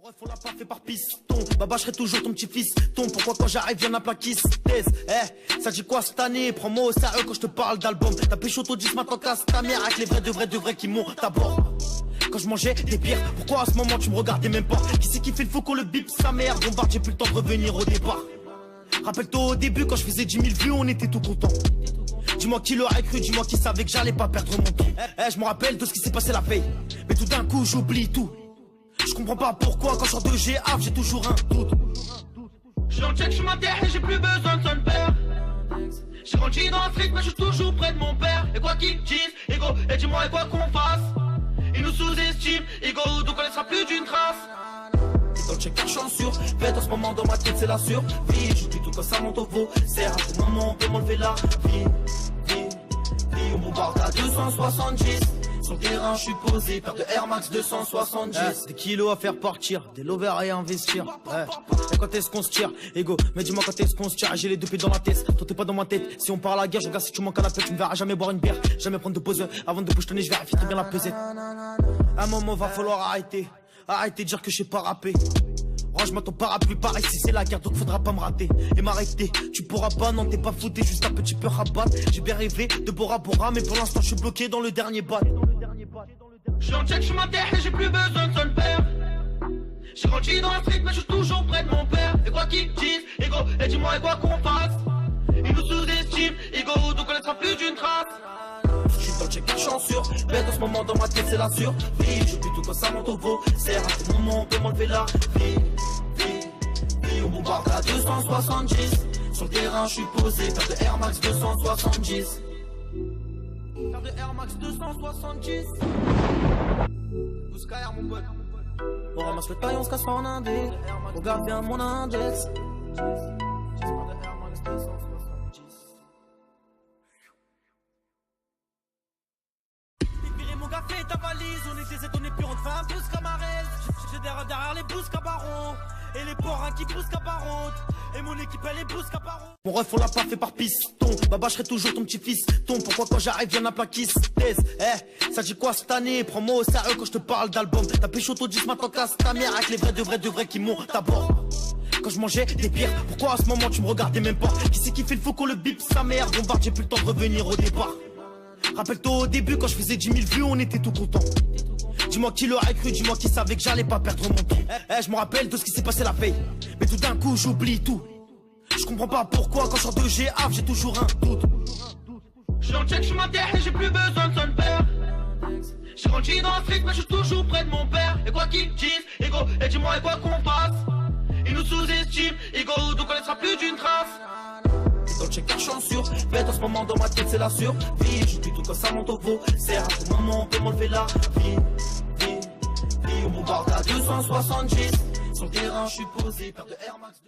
ref on l'a pas fait par piston. Baba je serai toujours ton petit fiston. Pourquoi quand j'arrive y'en a plein qui se taisent. Eh, ça dit quoi cette année? Prends-moi au sérieux quand je te parle d'album. T'as pécho ton 10 maintenant casse ta mère. Avec les vrais de vrais qui montent à bord. Quand je mangeais des bières, pourquoi à ce moment tu me regardais même pas? Qui c'est qui fait le faux qu'on le bip sa mère? Bombarde, j'ai plus le temps de revenir au départ. Rappelle-toi au début quand je faisais 10 000 vues on était tout content. Dis-moi qui l'aurait cru, dis-moi qui savait que j'allais pas perdre mon temps. Je me rappelle de ce qui s'est passé la veille. Mais tout d'un coup j'oublie tout. Je comprends pas pourquoi quand je sors de GA j'ai toujours un doute. J'suis en check, j'suis ma terre et j'ai plus besoin de son père. J'ai grandi dans le street mais j'suis toujours près de mon père. Et quoi qu'ils disent, ego, et dis-moi et quoi qu'on fasse. Ils nous sous-estiment, ego, donc on laissera plus d'une trace. Dans le check car j'suis en sûr, fait en ce moment dans ma tête c'est la survie. J'oublie tout quand ça monte au veau. Serre à tout moment on peut m'enlever la vie. On bombarde à 270. Sur le terrain je suis posé, paire de Air Max 270. Des kilos à faire partir, des lovers à investir. Et quand est-ce qu'on se tire, ego, mais dis-moi quand est-ce qu'on se tire. J'ai les deux pieds dans la tête, toi t'es pas dans ma tête. Si on part à la guerre, je regarde si tu manques à la paix. Tu me verras jamais boire une bière, jamais prendre de pause. Avant de boucher, je vérifie très bien la pesette. À un moment va falloir arrêter. Arrêtez de dire que je sais pas rapper. Range-moi ton parapluie, pareil si c'est la guerre donc faudra pas me rater. Et m'arrêter, tu pourras pas, non t'es pas fouté, juste un petit peu rabat. J'ai bien rêvé de Bora Bora mais pour l'instant je suis bloqué dans le dernier bat. J'suis en check, j'suis ma terre et j'ai plus besoin de son père. J'ai grandi dans le street mais j'suis toujours près de mon père. Et quoi qu'ils disent, ego, et dis-moi et quoi qu'on fasse. Ils nous sous-estiment, ego, donc on laissera plus d'une trace. J'suis dans le check car j'suis en sûr, bête en ce moment dans ma tête c'est la survie. J'oublie tout quand ça monte au veau. Serre à tout moment on peut m'enlever la vie. On bombarde à 270. Sur le terrain je suis posé, paire de Air Max 270. Paire de Air Max 270. Bousca Air mon pote. On ramasse le taille, on se casse en indé. Regarde bien mon index. Paire de Air Max 270. Viré mon gars, fais ta valise, on était étonnés puis on te fait un boost camarade. J'ai derrière les boosts cabarons. Et les porcs qui poussent caparonte. Et mon équipe elle est pousse caparonte. Mon ref on l'a pas fait par piston. Baba je serai toujours ton petit fiston. Pourquoi quand j'arrive y'en a plein qui se taisent. Ça dit quoi cette année? Prends-moi au sérieux quand je te parle d'album. T'as pécho ton 10 maintenant casse ta mère. Avec les vrais de vrais qui montent à bord. Quand je mangeais des bières, pourquoi à ce moment tu me regardais même pas? Qui c'est qui fait le faux qu'on le bip sa mère? Bombarde, j'ai plus le temps de revenir au départ. Rappelle-toi au début quand je faisais 10 000 vues on était tout content. Dis-moi qui l'aurait cru, dis-moi qui savait que j'allais pas perdre mon temps. Je me rappelle de ce qui s'est passé la veille. Mais tout d'un coup j'oublie tout. Je comprends pas pourquoi quand je sors de GA j'ai toujours un doute. J'suis en check, j'suis ma terre et j'ai plus besoin de son père. J'ai grandi dans le street mais j'suis toujours près de mon père. Et quoi qu'ils disent, ego, et dis-moi et quoi qu'on fasse. Ils nous sous-estiment, ego, donc on laissera plus d'une trace. Dans le check car j'suis en sûr, bête en ce moment dans ma tête c'est la survie. J'oublie tout quand ça monte au veau. Serre à tout moment on peut m'enlever la vie. On bombarde à 270. Sur le terrain je suis posé, paire de Air Max.